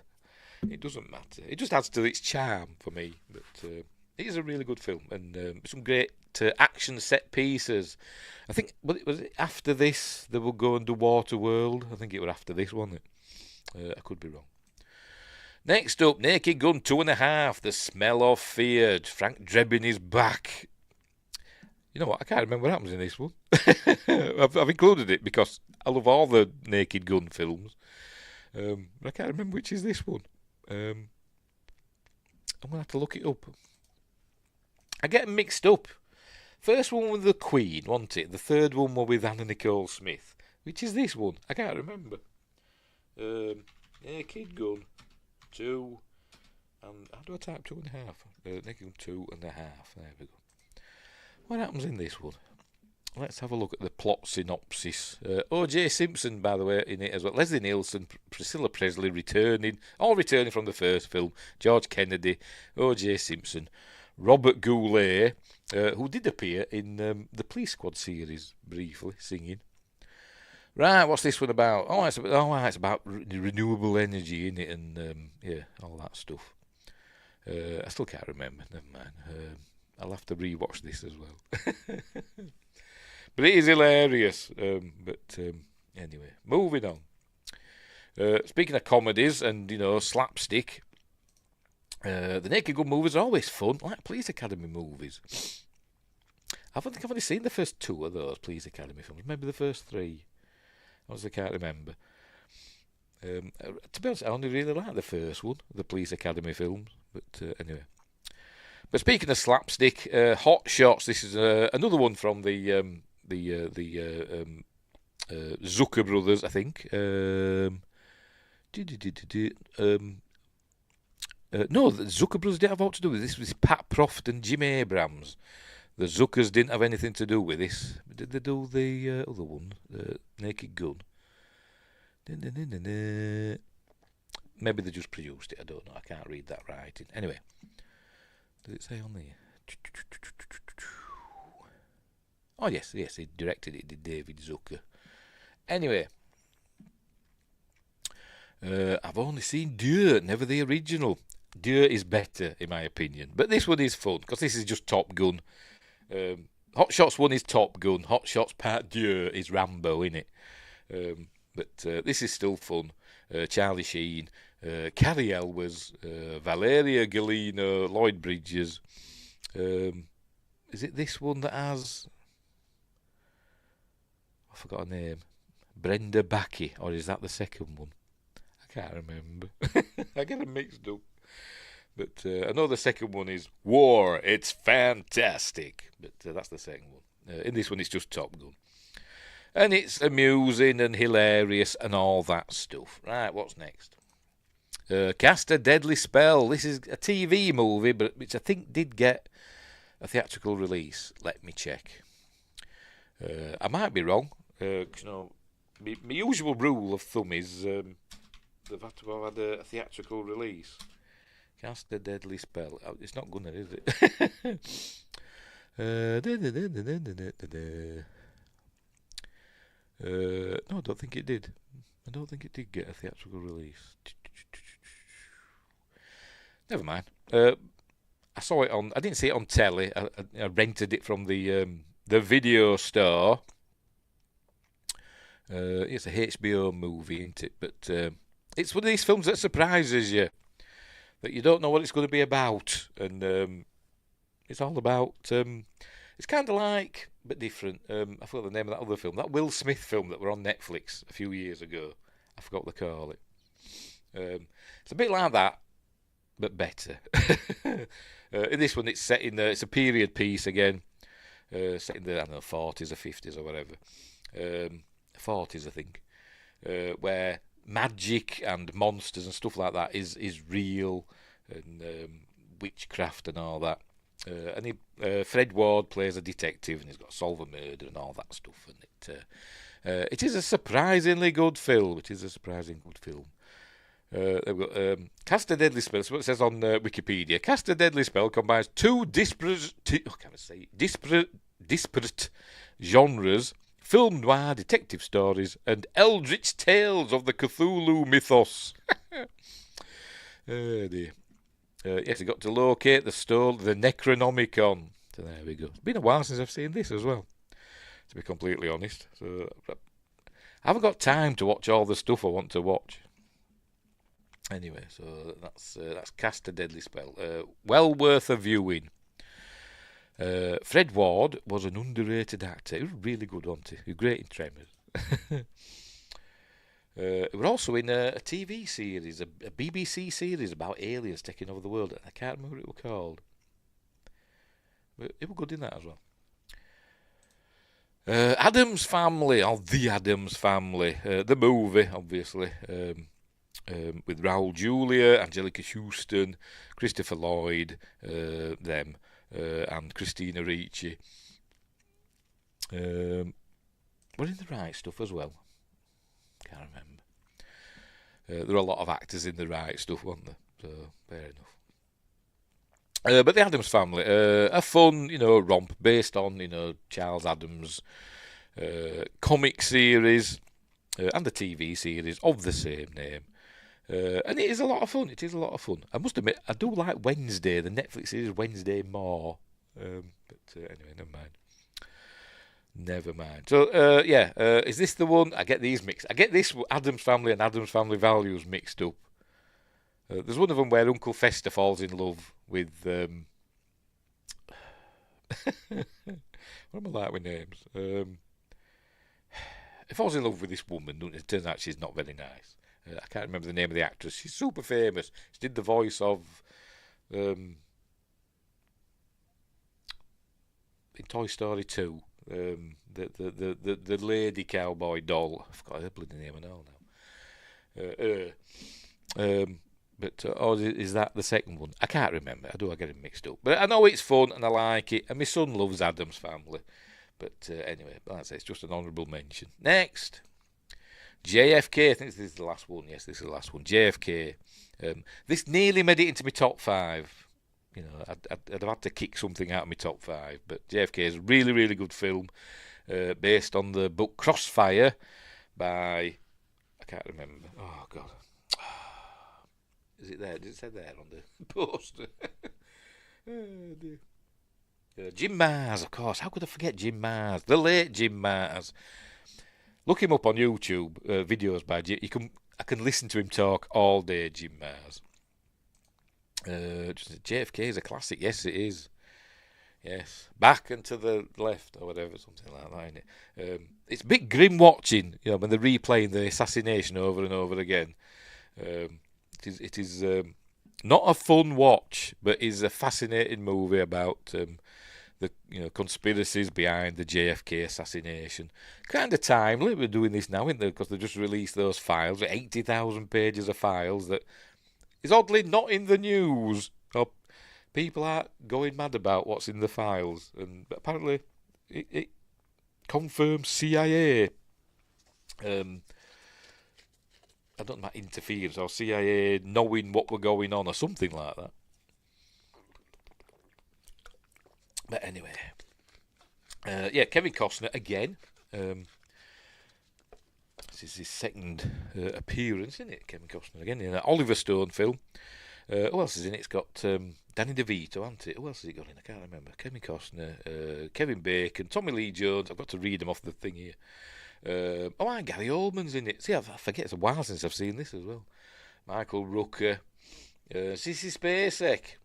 It doesn't matter. It just adds to its charm for me. But it is a really good film, and some great action set pieces. I think was it after this they will go and do Waterworld. I think it was after this, wasn't it? I could be wrong. Next up, Naked Gun 2.5, The Smell of Fear. Frank Drebin is back. You know what? I can't remember what happens in this one. I've included it because I love all the Naked Gun films. I can't remember which is this one. I'm going to have to look it up. I get them mixed up. First one was the Queen, wasn't it? The third one was with Anna Nicole Smith. Which is this one? I can't remember. Naked Gun 2. And how do I type 2.5? Naked Gun 2.5. There we go. What happens in this one? Let's have a look at the plot synopsis. O.J. Simpson, by the way, in it as well. Leslie Nielsen, Priscilla Presley all returning from the first film. George Kennedy, O.J. Simpson, Robert Goulet, who did appear in the Police Squad series briefly, singing. Right, what's this one about? It's about renewable energy, innit, and all that stuff. I still can't remember. Never mind. I'll have to rewatch this as well. But it is hilarious. Anyway, moving on. Speaking of comedies and, slapstick, the Naked Gun movies are always fun, like Police Academy movies. I think I've only seen the first 2 of those Police Academy films. Maybe the first 3. Honestly, I can't remember. To be honest, I only really like the first one, the Police Academy films. But anyway. But speaking of slapstick, Hot Shots. This is another one from the Zucker brothers, I think. No, the Zucker brothers didn't have what to do with this. It was Pat Proft and Jim Abrams. The Zuckers didn't have anything to do with this. Did they do the other one, the Naked Gun? Maybe they just produced it. I don't know. I can't read that writing. Anyway, does it say on there? Oh, yes, he directed it, did David Zucker. Anyway, I've only seen Dieu, never the original. Dieu is better, in my opinion. But this one is fun, because this is just Top Gun. Hot Shots 1 is Top Gun. Hot Shots Part Dieu is Rambo, innit? But this is still fun. Charlie Sheen, Carrie Elwes, Valeria Golino, Lloyd Bridges. Is it this one that has... I forgot her name. Brenda Backy, or is that the second one? I can't remember. I get them mixed up. But I know the second one is War. It's fantastic. But that's the second one. In this one, it's just Top Gun. And it's amusing and hilarious and all that stuff. Right, what's next? Cast a Deadly Spell. This is a TV movie, but which I think did get a theatrical release. Let me check. I might be wrong. My usual rule of thumb is they've had to have had a theatrical release. Cast a Deadly Spell. It's not gonna, is it? No, I don't think it did. I don't think it did get a theatrical release. Never mind. I saw it on. I didn't see it on telly. I rented it from the video store. It's a HBO movie, isn't it? But it's one of these films that surprises you, that you don't know what it's going to be about, and it's all about. It's kind of like, but different. I forgot the name of that other film, that Will Smith film that were on Netflix a few years ago. I forgot what they call it. It's a bit like that, but better. In this one, it's set in it's a period piece again, set in the 40s or 50s or whatever, 40s I think, where magic and monsters and stuff like that is real, and witchcraft and all that. And Fred Ward plays a detective, and he's got to solve a murder and all that stuff. And it is a surprisingly good film. They've got Cast a Deadly Spell. That's what it says on Wikipedia. Cast a Deadly Spell combines two disparate genres: film noir detective stories and eldritch tales of the Cthulhu mythos. Oh dear. Yes, I got to locate the Necronomicon. So there we go. It's been a while since I've seen this as well, to be completely honest. So I haven't got time to watch all the stuff I want to watch. Anyway, so that's Cast a Deadly Spell. Well worth a viewing. Fred Ward was an underrated actor. He was really good, wasn't he? He was great in Tremors. He was also in a TV series, a BBC series about aliens taking over the world. I can't remember what it was called. But he was good in that as well. Addams Family, or The Addams Family. The movie, obviously. With Raul Julia, Angelica Houston, Christopher Lloyd, and Christina Ricci. We're in the right stuff as well. Can't remember. There are a lot of actors in the right stuff, weren't there? So, fair enough. But the Addams Family, a fun, romp based on, Charles Addams' comic series and the TV series of the same name. And it is a lot of fun. It is a lot of fun. I must admit, I do like Wednesday, the Netflix series Wednesday more. But anyway, never mind. Never mind. So, is this the one? I get these mixed. I get this Addams Family and Addams Family Values mixed up. There's one of them where Uncle Fester falls in love with. What am I like with names? He falls in love with this woman. It turns out she's not very nice. I can't remember the name of the actress. She's super famous. She did the voice of in Toy Story 2. The lady cowboy doll. I forgot her bloody name now. But is that the second one? I can't remember. I get it mixed up. But I know it's fun and I like it. And my son loves Addams Family. But anyway, that's it. It's just an honourable mention. Next. JFK. I think this is the last one. Yes, this is the last one. JFK. This nearly made it into my top 5. I'd have had to kick something out of my top 5. But JFK is a really, really good film based on the book Crossfire by... I can't remember. Oh, God. Is it there? Did it say there on the poster? Oh, dear. Jim Mars, of course. How could I forget Jim Mars? The late Jim Mars. Look him up on YouTube. Videos by Jim. I can listen to him talk all day. Jim Mars. JFK is a classic. Yes, it is. Yes, back and to the left or whatever, something like that. Isn't it? It's a bit grim watching. When they're replaying the assassination over and over again. It is not a fun watch, but is a fascinating movie about the conspiracies behind the JFK assassination. Kind of timely. We're doing this now, isn't there? Because they just released those files, 80,000 pages of files that is oddly not in the news. Or people are going mad about what's in the files, and apparently it confirms CIA. I don't know about interference or CIA knowing what were going on or something like that. But anyway, Kevin Costner again. This is his second appearance, isn't it? Kevin Costner again in an Oliver Stone film. Who else is in it? It's got Danny DeVito, hasn't it? Who else has it got in? I can't remember. Kevin Costner, Kevin Bacon, Tommy Lee Jones. I've got to read them off the thing here. And Gary Oldman's in it. See, I forget, it's a while since I've seen this as well. Michael Rooker, Sissy Spacek.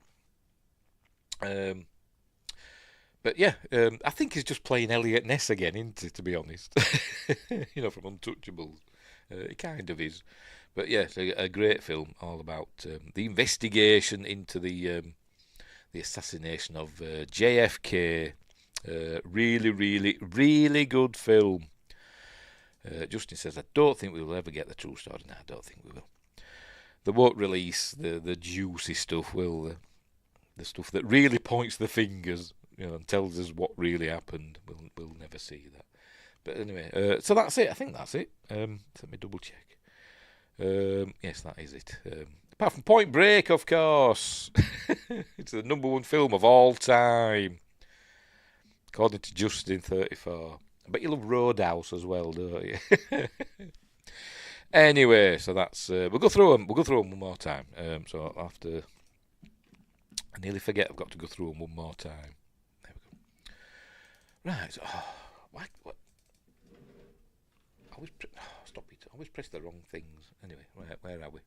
But yeah, I think he's just playing Elliot Ness again, isn't it, to be honest? From Untouchables. It kind of is. But yeah, it's a great film all about the investigation into the assassination of JFK. Really, really, really good film. Justin says, I don't think we will ever get the true story. No, I don't think we will. They won't release the juicy stuff, will they? The stuff that really points the fingers, and tells us what really happened. We'll never see that. But anyway, so that's it. I think that's it. Let me double check. Yes, that is it. Apart from Point Break, of course. It's the #1 film of all time, according to Justin 34. I bet you love Roadhouse as well, don't you? Anyway, so that's we'll go through them. We'll go through them one more time. So I'll have to. I nearly forget. I've got to go through them one more time. There we go. Right. What? Stop it. I always press the wrong things. Anyway, where are we?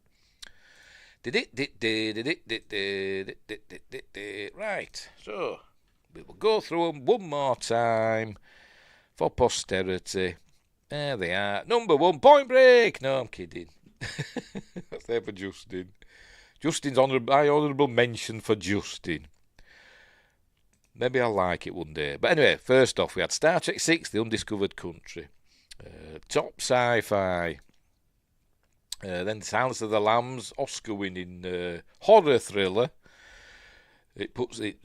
Right, so we will go through them one more time for posterity. There they are. Number 1, Point Break. No, I'm kidding. That's there for Justin. Justin's honourable mention for Justin. Maybe I'll like it one day. But anyway, first off, we had Star Trek 6, The Undiscovered Country. Top sci-fi. Then Silence of the Lambs, Oscar-winning horror thriller. It puts the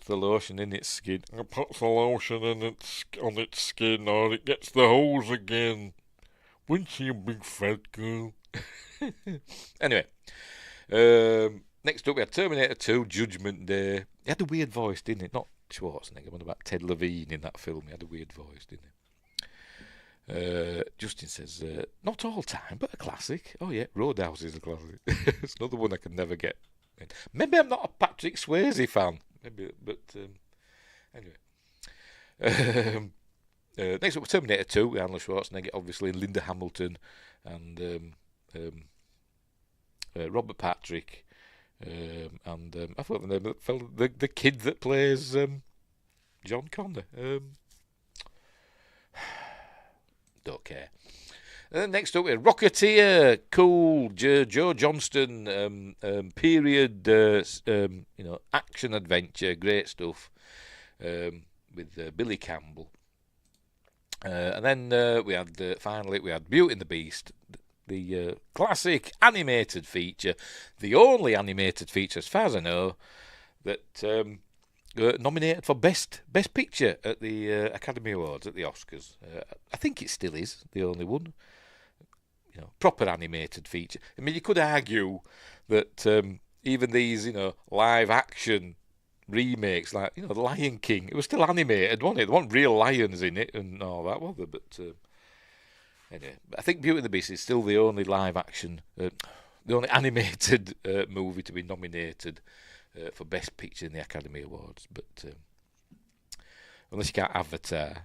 lotion in its skin. It puts the lotion on its skin, or it gets the holes again. Wouldn't she a big fat girl? Anyway, next up we had Terminator 2, Judgment Day. He had a weird voice, didn't it? Not Schwarzenegger, but about Ted Levine in that film. He had a weird voice, didn't he? Justin says, not all time, but a classic. Oh yeah, Roadhouse is a classic. It's another one I can never get. Maybe I'm not a Patrick Swayze fan. Maybe, but anyway. Next up, Terminator 2, Arnold Schwarzenegger, obviously, Linda Hamilton, and Robert Patrick, and I thought the name of the kid that plays John Connor. Don't care. Next up, Rocketeer, cool, Joe Johnston, period, action adventure, great stuff, with Billy Campbell. And then we had finally Beauty and the Beast, the classic animated feature, the only animated feature, as far as I know, that nominated for best picture at the Academy Awards at the Oscars. I think it still is the only one. Proper animated feature. I mean, you could argue that even these, live action remakes, like The Lion King, it was still animated, wasn't it? There weren't real lions in it and all that, was there? But anyway, I think Beauty and the Beast is still the only live action, the only animated movie to be nominated for best picture in the Academy Awards. But unless you can't Avatar.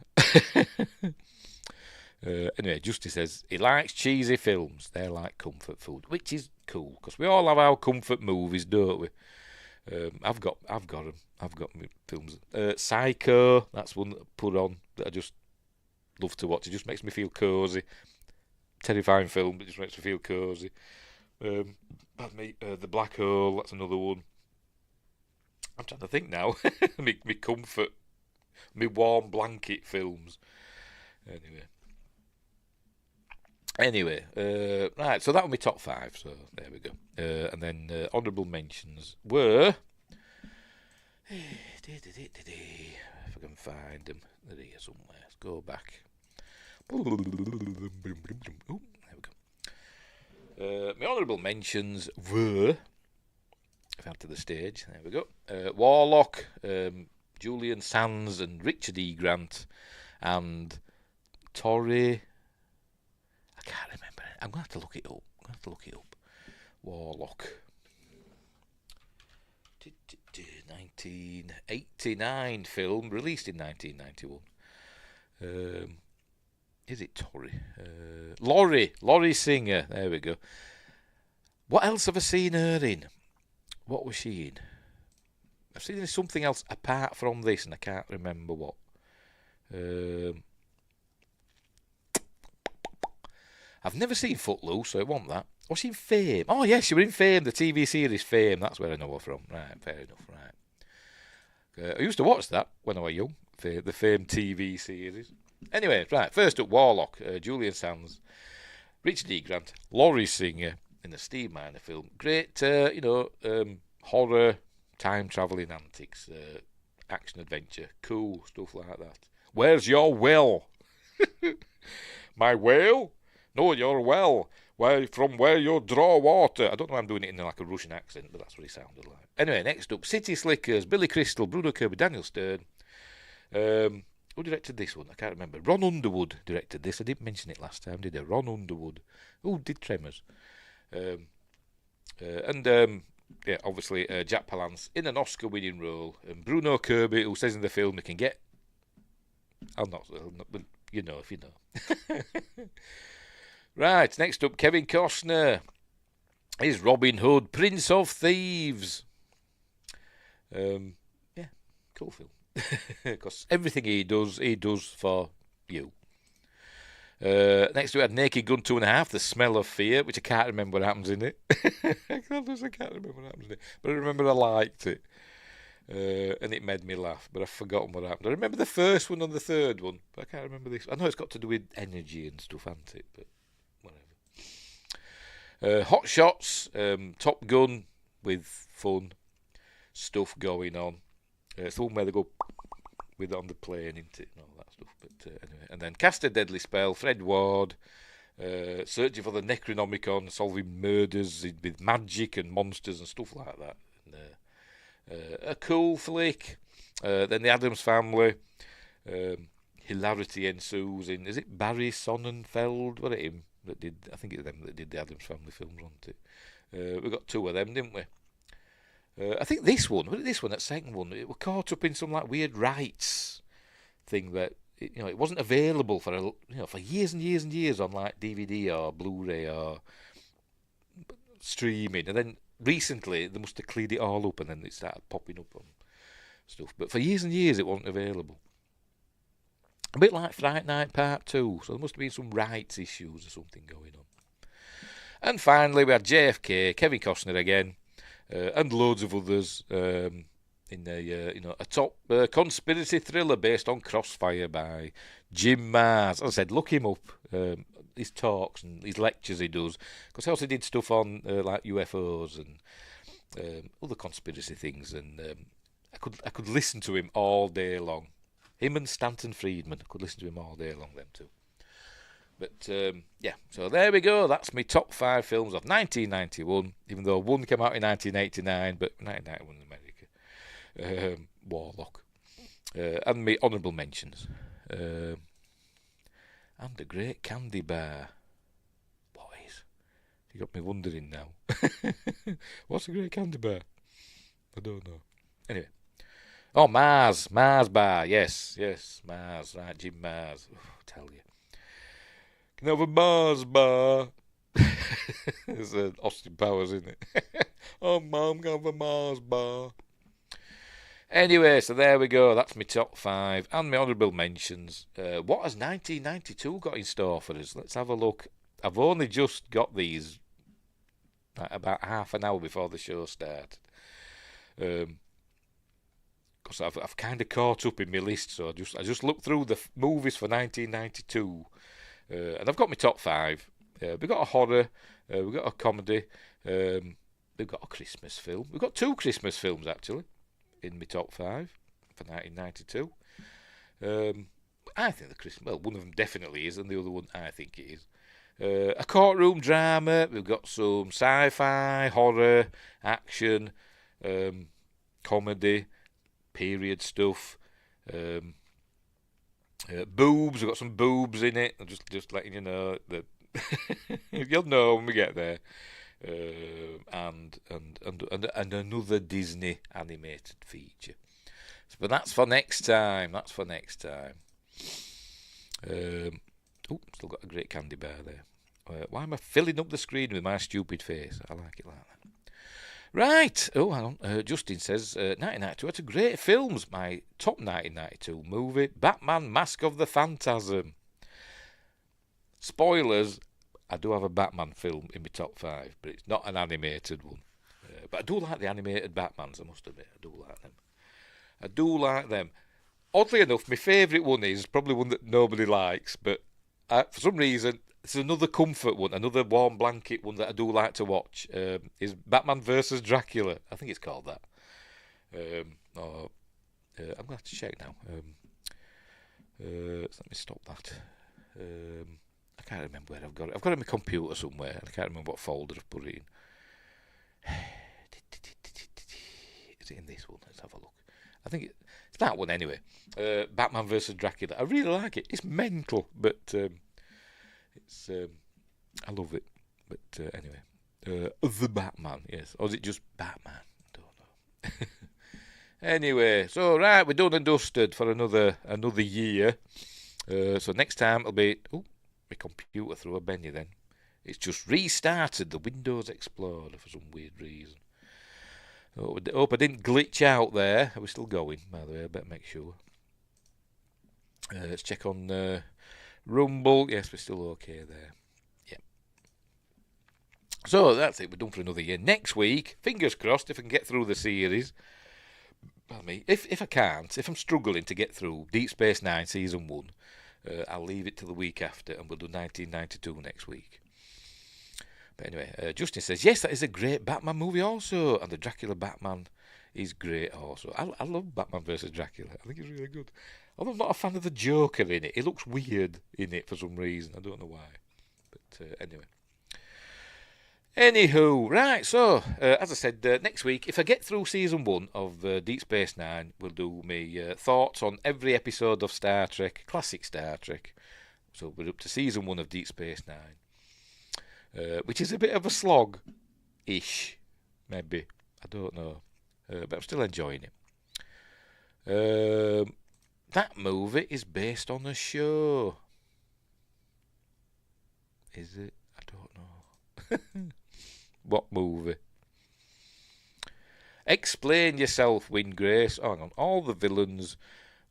Anyway, Justy says he likes cheesy films. They're like comfort food, which is cool because we all have our comfort movies, don't we? I've got them. I've got my films. Psycho, that's one that I put on that I just love to watch. It just makes me feel cosy. Terrifying film, but it just makes me feel cosy. The Black Hole, that's another one. I'm trying to think now. me comfort, me warm blanket films. Anyway, right, so that was my top 5, so there we go. And then honourable mentions were... If I can find them, they're here somewhere. Let's go back. Oh, there we go. My honourable mentions were... If I to the stage, there we go. Warlock, Julian Sands and Richard E. Grant, and Torrey... I can't remember it. I'm going to have to look it up. Warlock. 1989 film, released in 1991. Is it Torrey? Laurie Singer. There we go. What else have I seen her in? What was she in? I've seen her in something else apart from this, and I can't remember what. I've never seen Footloose, so it wasn't that. Was she in Fame? Oh, yes, she was in Fame, the TV series Fame. That's where I know her from. Right, fair enough, right. I used to watch that when I was young, the Fame TV series. Anyway, right, first up, Warlock, Julian Sands, Richard E. Grant, Laurie Singer in the Steve Miner film. Great, horror, time-travelling antics, action-adventure, cool stuff like that. Where's your well? My whale? No, your well. From where you draw water. I don't know why I'm doing it in like a Russian accent, but that's what he sounded like. Anyway, next up, City Slickers, Billy Crystal, Bruno Kirby, Daniel Stern. Who directed this one? I can't remember. Ron Underwood directed this. I didn't mention it last time, did I? Ron Underwood. Who did Tremors? Obviously, Jack Palance in an Oscar-winning role. And Bruno Kirby, who says in the film he can get... I'll not, but you know if you know. Right, next up, Kevin Costner. is Robin Hood, Prince of Thieves. Yeah, cool film. Because everything he does for you. Next we had Naked Gun 2.5, The Smell of Fear, which I can't remember what happens in it. I can't remember what happens in it. But I remember I liked it. And it made me laugh, but I've forgotten what happened. I remember the first one and the third one, but I can't remember this. I know it's got to do with energy and stuff, hasn't it? But whatever. Hot Shots, Top Gun, with fun stuff going on. It's the one where they go with on the plane, isn't it? And all that stuff. But anyway, and then Cast a Deadly Spell, Fred Ward, searching for the Necronomicon, solving murders with magic and monsters and stuff like that. And, a cool flick. Then the Addams Family. Hilarity ensues in. Is it Barry Sonnenfeld? Was it him that did? I think it's them that did the Addams Family films, wasn't it? We got two of them, didn't we? I think this one, that second one, it was caught up in some like weird rights thing that it wasn't available for for years and years and years on like DVD or Blu-ray or streaming, and then recently they must have cleared it all up and then it started popping up on stuff. But for years and years it wasn't available. A bit like Fright Night Part 2, so there must have been some rights issues or something going on. And finally we had JFK, Kevin Costner again. And loads of others in a top conspiracy thriller based on Crossfire by Jim Mars. As I said, look him up. His talks and his lectures he does, because he also did stuff on like UFOs and other conspiracy things. And I could listen to him all day long. Him and Stanton Friedman, I could listen to him all day long. Them two. But, yeah, so there we go. That's my top 5 films of 1991, even though one came out in 1989, but 1991 in America. Warlock. And my honourable mentions. And a great candy bar. Boys, you got me wondering now. What's a great candy bar? I don't know. Anyway. Oh, Mars bar. Yes, Mars. Right, Jim Mars. Oh, tell you. Can I have a Mars bar? It's Austin Powers, isn't it? Oh, Mum, can I have a Mars bar? Anyway, so there we go. That's my top 5 and my honourable mentions. What has 1992 got in store for us? Let's have a look. I've only just got these about half an hour before the show started. Because I've kind of caught up in my list, so I just looked through the movies for 1992. And I've got my top 5. We've got a horror, we've got a comedy, we've got a Christmas film. We've got 2 Christmas films, actually, in my top 5 for 1992. I think one of them definitely is, and the other one I think it is. A courtroom drama, we've got some sci-fi, horror, action, comedy, period stuff, boobs. We've got some boobs in it. I'm just letting you know that you'll know when we get there. And another Disney animated feature. But that's for next time. Still got a great candy bar there. Why am I filling up the screen with my stupid face? I like it like that. Right. Oh, hang on. Justin says 1992 had great films. My top 1992 movie, Batman: Mask of the Phantasm. Spoilers, I do have a Batman film in my top 5, but it's not an animated one. But I do like the animated Batmans, I must admit. I do like them. Oddly enough, my favourite one is probably one that nobody likes, but for some reason, it's another comfort one, another warm blanket one that I do like to watch. Is Batman vs. Dracula. I think it's called that. I'm going to have to check now. Let me stop that. I can't remember where I've got it. I've got it on my computer somewhere, and I can't remember what folder I've put it in. Is it in this one? Let's have a look. I think it's that one anyway. Batman vs. Dracula. I really like it. It's mental, but it's I love it. But anyway, the Batman, yes. Or is it just Batman? I don't know. Anyway, so right, we're done and dusted for another year. So next time it'll be... Oh, my computer threw a Benny then. It's just restarted the Windows Explorer for some weird reason. Hope I didn't glitch out there. Are we still going, by the way? I better make sure. Let's check on Rumble. Yes, we're still okay there. Yeah. So that's it. We're done for another year. Next week, fingers crossed, if I can get through the series. If I can't, if I'm struggling to get through Deep Space Nine Season 1, I'll leave it till the week after, and we'll do 1992 next week. But anyway, Justin says, yes, that is a great Batman movie also, and the Dracula Batman is great also. I love Batman vs. Dracula. I think it's really good. Although I'm not a fan of the Joker in it. He looks weird in it for some reason. I don't know why. But anyway. Anywho, right, so, as I said, next week, if I get through Season 1 of Deep Space Nine, we'll do my thoughts on every episode of Star Trek, classic Star Trek. So we're up to Season 1 of Deep Space Nine. Which is a bit of a slog-ish, maybe. I don't know. But I'm still enjoying it. That movie is based on a show. Is it? I don't know. What movie? Explain yourself, Windgrace. Oh, hang on. All the villains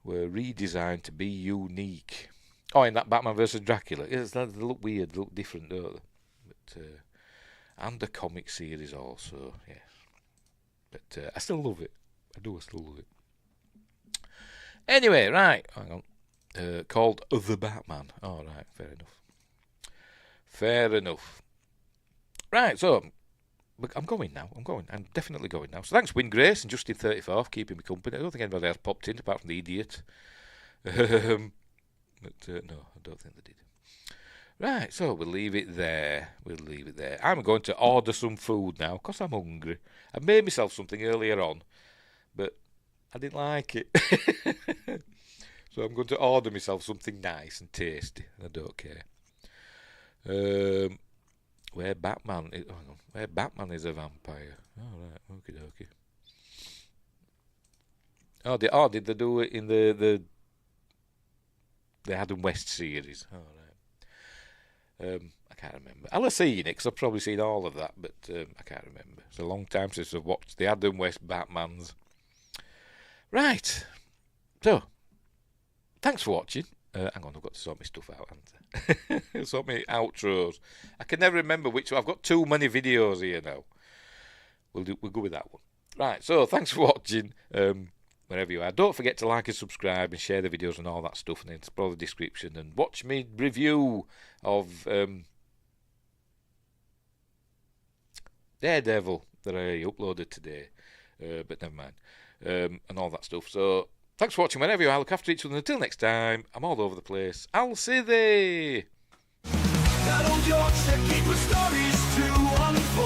were redesigned to be unique. Oh, in that Batman vs. Dracula. Yes, they look weird, they look different, don't they? And the comic series also, yes. But I still love it. I still love it. Anyway, right, hang on. Called The Batman. Oh, right, fair enough. Right, so, I'm going now. I'm definitely going now. So thanks, Windgrace and Justin34 for keeping me company. I don't think anybody else popped in apart from the idiot. But no, I don't think they did. Right, so we'll leave it there. I'm going to order some food now, because I'm hungry. I made myself something earlier on, but I didn't like it. So I'm going to order myself something nice and tasty, and I don't care. Where Batman is a vampire. Oh, right, okie dokie. Did they do it in the Adam West series? Oh, right. I can't remember. I'll have seen it, because I've probably seen all of that, but I can't remember. It's a long time since I've watched the Adam West Batmans. Right. So, thanks for watching. Hang on, I've got to sort my stuff out, haven't I? Sort my outros. I can never remember which one. I've got too many videos here now. We'll go with that one. Right, so thanks for watching. Wherever you are, don't forget to like and subscribe and share the videos and all that stuff, and then explore the description and watch me review of Daredevil that I uploaded today, but never mind, and all that stuff. So thanks for watching. Wherever you are, look after each other. Until next time, I'm all over the place. I'll see thee. That old Yorkshire Geek with stories to unfold.